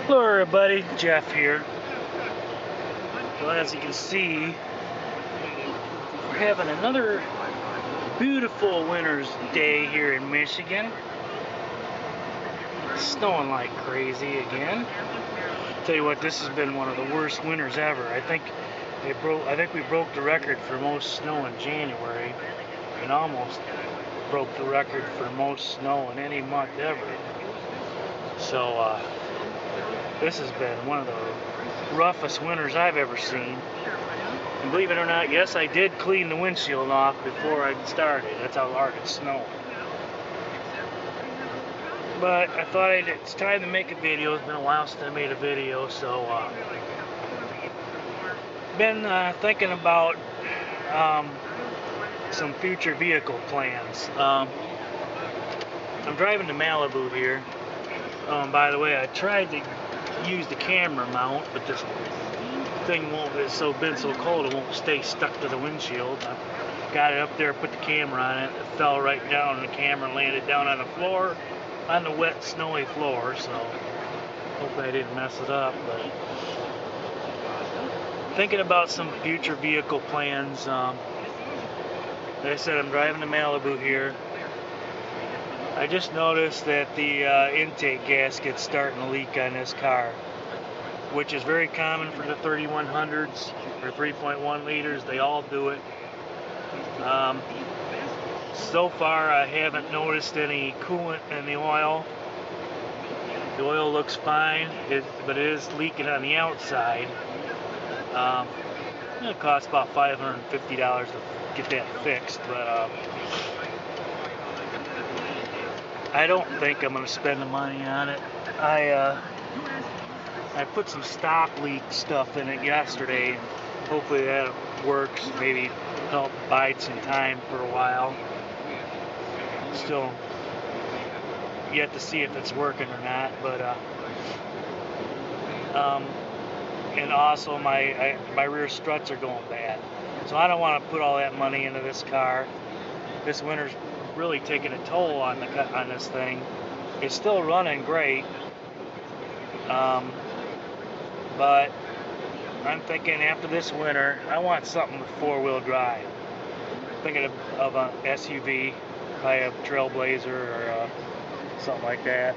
Hello everybody, Jeff here. Well, as you can see, we're having another beautiful winter's day here in Michigan. It's snowing like crazy again. Tell you what, this has been one of the worst winters ever. I think we broke the record for most snow in January, and almost broke the record for most snow in any month ever. So this has been one of the roughest winters I've ever seen. And believe it or not, yes, I did clean the windshield off before I started. That's how hard it snowed. But I thought it's time to make a video. It's been a while since I made a video, so been thinking about some future vehicle plans. I'm driving to Malibu here. By the way, I tried to use the camera mount, but this thing been so cold it won't stay stuck to the windshield. I got it up there, put the camera on it, it fell right down, and the camera landed down on the floor, on the wet, snowy floor. So hopefully I didn't mess it up. But thinking about some future vehicle plans. Like I said, I'm driving to Malibu here. I just noticed that the intake gasket's starting to leak on this car, which is very common for the 3100s or 3.1 liters. They all do it. So far, I haven't noticed any coolant in the oil. The oil looks fine, but it is leaking on the outside. It costs about $550 to get that fixed, but I don't think I'm going to spend the money on it. I put some stop leak stuff in it yesterday. Hopefully that works. Maybe help bide some time for a while. Still yet to see if it's working or not. But and also my rear struts are going bad. So I don't want to put all that money into this car. This winter's really taking a toll on this thing. It's still running great, but I'm thinking after this winter I want something with four-wheel drive. I'm thinking of an SUV, probably a Trailblazer or something like that.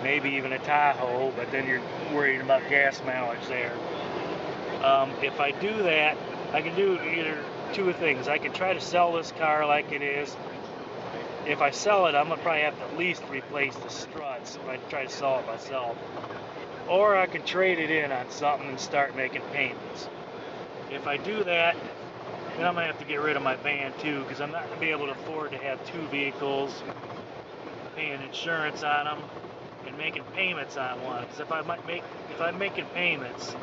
Maybe even a Tahoe, but then you're worried about gas mileage there. If I do that, I can do either two things. I can try to sell this car like it is. If I sell it, I'm going to probably have to at least replace the struts if I try to sell it myself. Or I can trade it in on something and start making payments. If I do that, then I'm going to have to get rid of my van too, because I'm not going to be able to afford to have two vehicles, paying insurance on them, and making payments on one. Because if I'm making payments,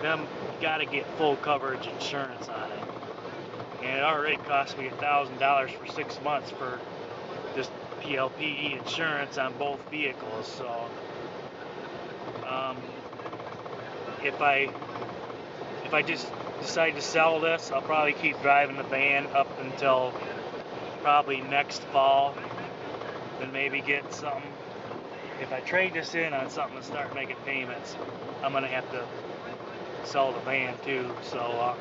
then I've got to get full coverage insurance on it. And it already cost me $1,000 for 6 months for just PLPE insurance on both vehicles. So if I just decide to sell this, I'll probably keep driving the van up until probably next fall. Then maybe get something. If I trade this in on something and start making payments, I'm gonna have to sell the van too. So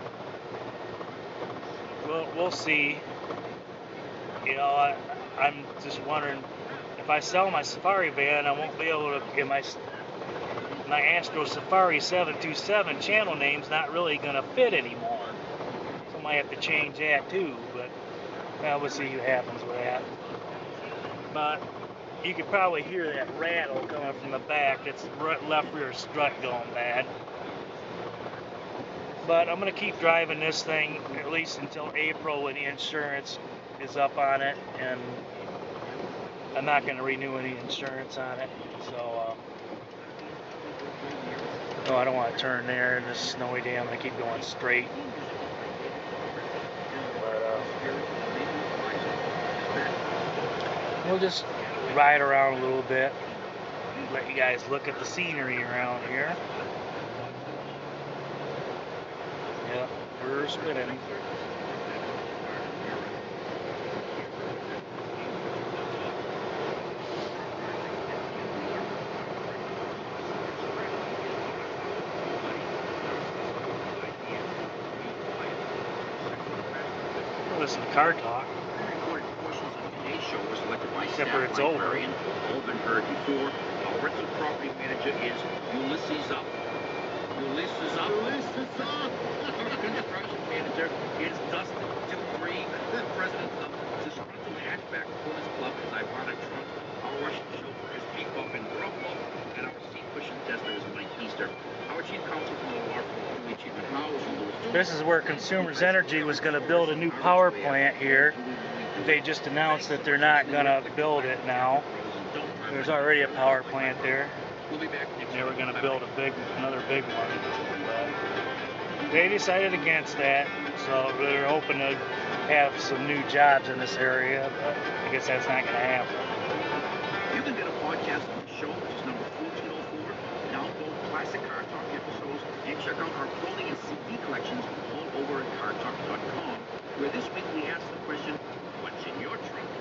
we'll see. You know, I'm just wondering if I sell my Safari van, I won't be able to get my Astro Safari 727 channel name's not really gonna fit anymore. So I might have to change that too. But we'll see what happens with that. But you could probably hear that rattle coming from the back. It's left rear strut going bad. But I'm going to keep driving this thing at least until April when the insurance is up on it. And I'm not going to renew any insurance on it. So, no, I don't want to turn there in this snowy day. I'm going to keep going straight. But, we'll just ride around a little bit, let you guys look at the scenery around here. Yep, we're spinning. listen to Car Talk. Recorded portions of today's show were selected by Except staff for it's over. librarian. All been heard before. Our rental property manager is Ulysses Up. Ulysses Up. Ulysses Up. Our construction manager is Dustin Dupree. The president of Disgruntled Hatchback Owners Club is Ironic Trump. Our Russian chauffeur is Peacock and Grumplo. And our seat cushion tester is Mike Easter. Our chief counsel from the law firm, Louis Chief House. This is where Consumers Energy was going to build a new power plant here. They just announced that they're not going to build it now. There's already a power plant there. They were going to build another big one. But they decided against that, so they're hoping to have some new jobs in this area, but I guess that's not going to happen. You can get a podcast of the show, which is number 1404. Download classic Car Talk episodes and check out our clothing and CD collections all over at cartalk.com, where this week we ask the question, what's in your trunk?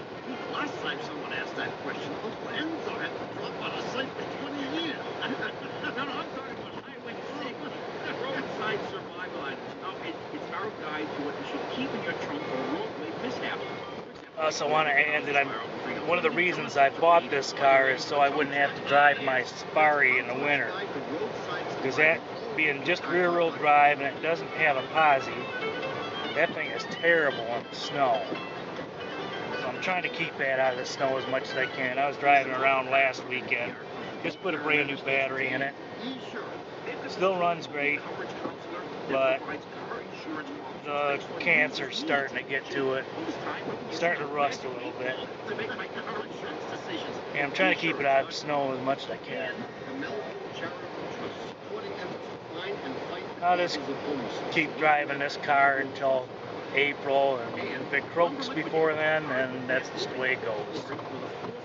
Last time someone asked that question, Uncle Enzo had to drop on a site for 20 years. No, I'm talking about highway safety, roadside survival items. No, it's our guide to what you should keep in your trunk for roadway mishaps. I also want to add that one of the reasons I bought this car is so I wouldn't have to drive my Safari in the winter. Because that being just rear-wheel drive and it doesn't have a posi, that thing is terrible in the snow. So I'm trying to keep that out of the snow as much as I can. I was driving around last weekend, just put a brand new battery in it. It still runs great, but the cancer's starting to get to it. It's starting to rust a little bit. And I'm trying to keep it out of the snow as much as I can. I'll just keep driving this car until April, and if it croaks before then that's just the way it goes.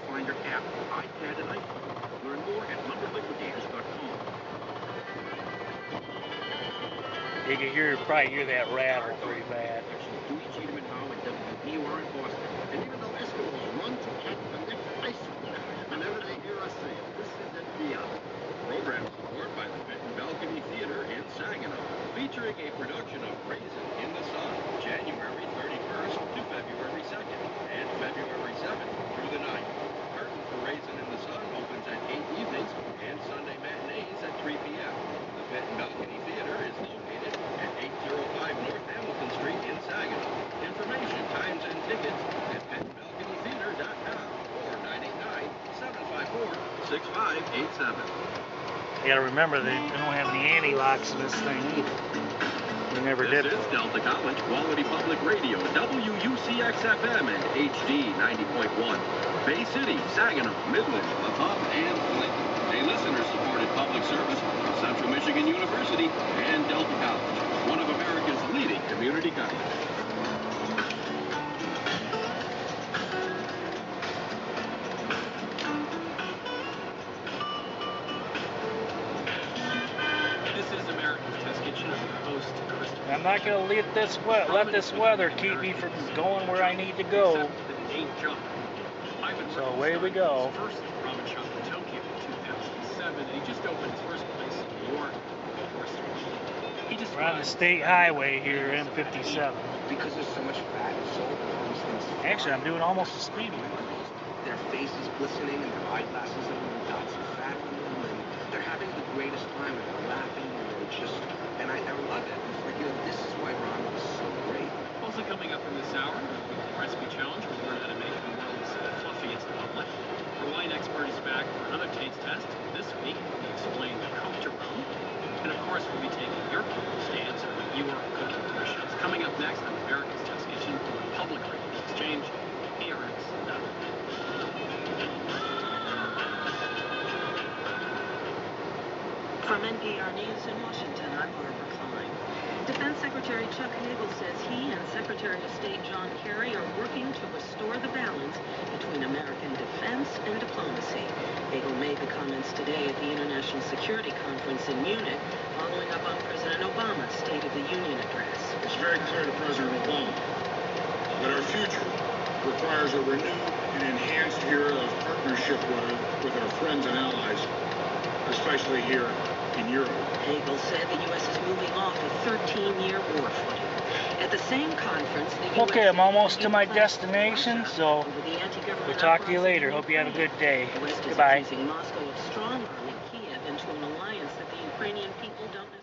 Finder app, iPad and iPhone. Learn more at lumberliquidators.com. You can probably hear that rattle pretty bad. Dewey, Cheatham, Howe, and WBUR in Boston. And even though Eskimos run to catch the next ice cream, whenever they hear us say it, this is it beyond. Program support by the Benton Balcony Theater in Saginaw, featuring a production of Raisin in the Sun, January 31st to February 2nd, and February 7th through the 9th. Curtain for Raisin in the Sun opens at 8 evenings and Sunday matinees at 3 p.m. The Benton Balcony Theater is located at 805 North Hamilton Street in Saginaw. Information, times, and tickets at bentonbalconytheater.com or 989-754-6587. You gotta remember they don't have any anti-locks in this thing either. They never did. This is Delta College Quality Public Radio, WUCX-FM and HD 90.1. Bay City, Saginaw, Midland, The Hub, and Flint. A listener-supported public service from Central Michigan University and Delta College, one of America's leading community colleges. I'm not going to let this weather keep me from going where I need to go. So away we go. First ramen shop in Tokyo in 2007, and he just opened his first place in New York. We're on the state highway here, M57. Because there's so much fat and salt and these things. Actually, I'm doing almost a speed limit. Their faces glistening and their eyeglasses have dots of fat on them, and they're having the greatest time, and they're laughing, and they're just, and I love it. It's like, this is why ramen is so great. Also coming up in this hour, the recipe challenge. We learn how to make the world's fluffiest omelet. Our wine expert is back for another taste test. This week, we explain the Coke to Rome. And of course, we'll be taking your people's stands on your cooking questions. Coming up next on America's Test Kitchen, Public Radio Exchange, ARX.org. From NPR News in Washington, I'm Barbara Klein. Defense Secretary Chuck Hagel says he and Secretary of State John Kerry are working to restore the balance between American defense and diplomacy. Hagel made the comments today at the International Security Conference in Munich, following up on President Obama's State of the Union address. It's very clear to President Obama that our future requires a renewed and enhanced era of partnership with our friends and allies, especially here in Europe. Hagel said the U.S. is moving off a 13-year war footing. At the same conference, the Okay, I'm almost to my destination, so we'll talk to you later. Hope you have a good day. Goodbye. Moscow of strong arm in Kiev into an alliance that the Ukrainian people don't